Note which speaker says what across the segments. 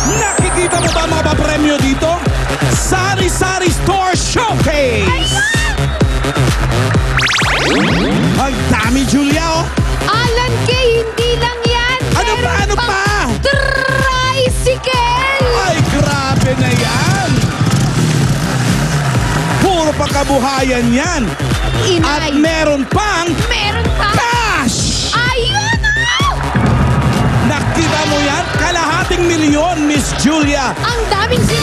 Speaker 1: Nakikita mo ba mga papremyo dito? Sari-Sari Store Showcase! Ang dami, Julia, oh!
Speaker 2: Alan Kay, hindi lang yan.
Speaker 1: Ano pa, ano pa?
Speaker 2: Tricycle!
Speaker 1: Ay, grabe na yan! Puro pangkabuhayan yan! At
Speaker 2: Inay.
Speaker 1: meron pang
Speaker 2: Meron pa.
Speaker 1: cash!
Speaker 2: Ayun na!
Speaker 1: Nakita mo yan? Kalahating milyon, Miss Julia!
Speaker 2: Ang daming 000.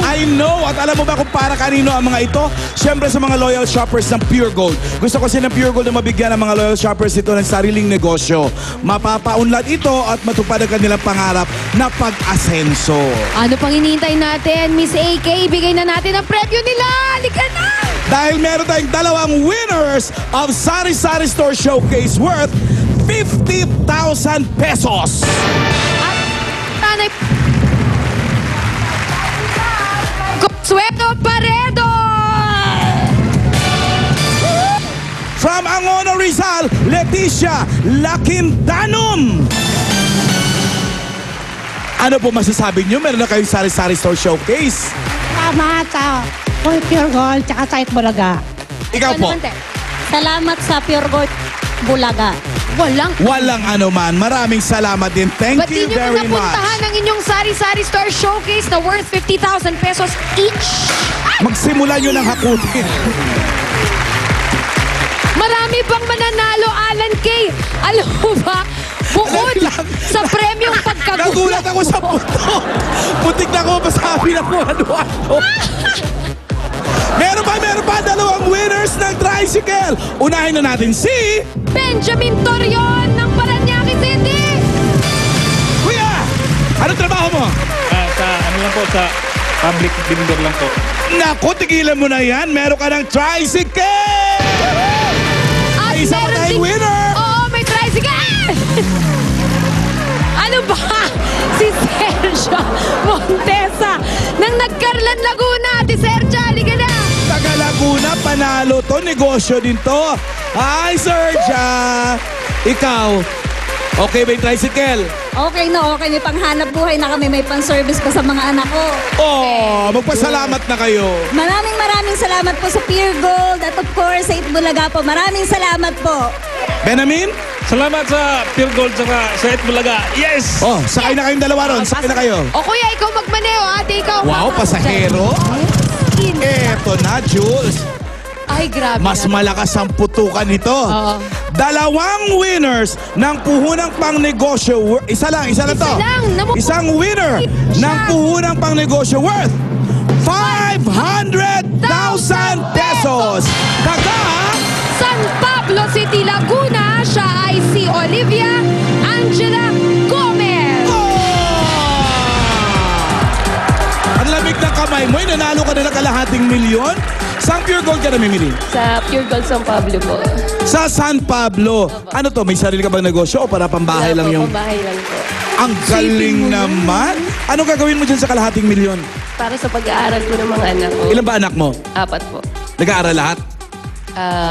Speaker 1: I know! At alam mo ba kung para kanino ang mga ito? Siyempre sa mga loyal shoppers ng Pure Gold. Gusto ko kasi ng Pure Gold na mabigyan ng mga loyal shoppers ito ng sariling negosyo. Mapapaunlad ito at matupad ang kanilang pangarap na pag-asenso.
Speaker 2: Ano pang hinihintay natin, Miss AK? Ibigay na natin ang premyo nila. Halika na!
Speaker 1: Dahil meron tayong dalawang winners of Sari-Sari Store Showcase worth 50,000 pesos.
Speaker 2: At tanay... Consuelo Paredo!
Speaker 1: From Angono Rizal, Leticia Lakintanum. Ano po masasabi nyo? Meron na kayong Sari-Sari Store Showcase.
Speaker 3: Salamat sa Pure Gold tsaka sa Itbulaga.
Speaker 1: Ikaw po.
Speaker 3: Salamat sa Pure Gold Bulaga.
Speaker 1: Walang ano man. Maraming salamat din. Thank
Speaker 2: Ba't
Speaker 1: you
Speaker 2: di nyo
Speaker 1: very much.
Speaker 2: napuntahan ang inyong Sari-Sari Store Showcase na worth 50,000 pesos each?
Speaker 1: Magsimula nyo ng hakutin.
Speaker 2: Marami pang mananalo, Alan Kay. Alam mo ba, bukod sa premyong pagkagulat.
Speaker 1: Nagulat ako sa puto. Putik na ako masabi na kung ano-ano. Meron pa dalawang winners ng tricycle. Unahin na natin si...
Speaker 2: Benjamin Torion ng Parañaque City.
Speaker 1: Kuya! Anong trabaho mo?
Speaker 4: Sa ano lang po, sa public vendor lang po.
Speaker 1: Naku, tigilan mo na yan. Meron ka ng tricycle!
Speaker 2: At
Speaker 1: Ay, isa pa
Speaker 2: meron
Speaker 1: tayong
Speaker 2: ding-
Speaker 1: winner!
Speaker 2: Oo, may tricycle! Ano ba? Si Sergio Montesa ng Nagcarlan, Laguna. Ate Sergio, halika na.
Speaker 1: Taga Laguna, panalo to. Negosyo din to. Hi, Serja! Ikaw, okay ba yung tricycle?
Speaker 3: Okay na okay. May panghanap buhay na kami. May pang-service pa sa mga anak ko.
Speaker 1: Oh, magpasalamat na kayo.
Speaker 3: Maraming salamat po sa Pure Gold at of course sa Itbulaga po. Maraming salamat po.
Speaker 1: Benjamin?
Speaker 4: Salamat sa Pure Gold sa Itbulaga. Yes!
Speaker 1: Oh, sakay na kayong dalawa ron. Sakay na kayo.
Speaker 2: O kuya, ikaw magmaneo. Ate, ikaw.
Speaker 1: Wow, pasahero. Eto na, Jules.
Speaker 2: Ay, grabe.
Speaker 1: Mas malakas ang putukan nito.
Speaker 2: Oo.
Speaker 1: Dalawang winners ng puhunang pangnegosyo. Isa lang to.
Speaker 2: Isa lang.
Speaker 1: Isang winner ng puhunang pangnegosyo worth 500,000 pesos. Taga
Speaker 2: San Pablo City, Laguna. Siya ay si Olivia Angela Gomez.
Speaker 1: Ang lamig ng kamay mo, nanalo ka na ng kalahating milyon. Saan Pure Gold ka namimili?
Speaker 5: Sa Pure Gold San Pablo po.
Speaker 1: Sa San Pablo. Ano to, may sarili ka bang negosyo o para pambahay lang yung...
Speaker 5: Pambahay lang po.
Speaker 1: Ang galing naman. Ano gagawin mo dyan sa kalahating milyon?
Speaker 5: Para sa pag-aaral ko ng mga anak ko.
Speaker 1: Ilan ba anak mo?
Speaker 5: 4 po.
Speaker 1: Nag-aaral lahat?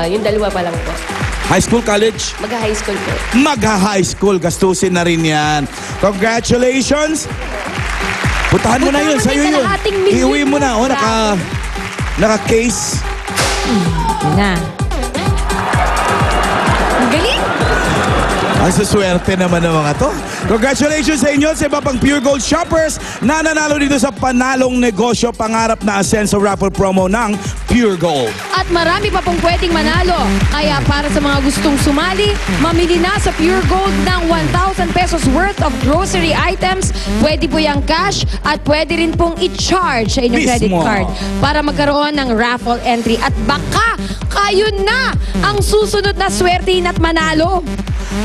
Speaker 5: Yung 2 pa lang po.
Speaker 1: High school, college?
Speaker 5: Mag-high school po.
Speaker 1: Magha-high school. Gastusin na rin yan. Congratulations! Puntahan mo na yun. Sa'yo yun.
Speaker 2: Kalahating milyon
Speaker 1: Iuwi mo na. O, naka-case.
Speaker 3: Na.
Speaker 2: Ang galing.
Speaker 1: Ang suswerte naman ng mga to. Congratulations sa inyo sa iba pang Pure Gold shoppers na nanalo dito sa panalong negosyo pangarap na Asenso Raffle promo ng Pure Gold.
Speaker 2: At marami pa pong pwedeng manalo. Kaya para sa mga gustong sumali, mamili na sa Pure Gold ng 1,000 pesos worth of grocery items. Pwede po yung cash at pwede rin pong i-charge sa inyong
Speaker 1: Mismo.
Speaker 2: credit card para magkaroon ng raffle entry. At baka kayo na ang susunod na swertihin at manalo.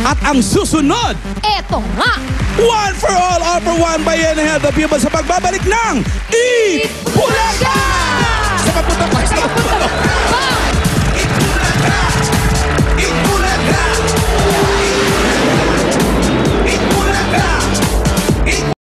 Speaker 1: At ang susunod,
Speaker 2: Eto nga!
Speaker 1: one for all, all for one by Enhel, the people sa pagbabalik ng Eat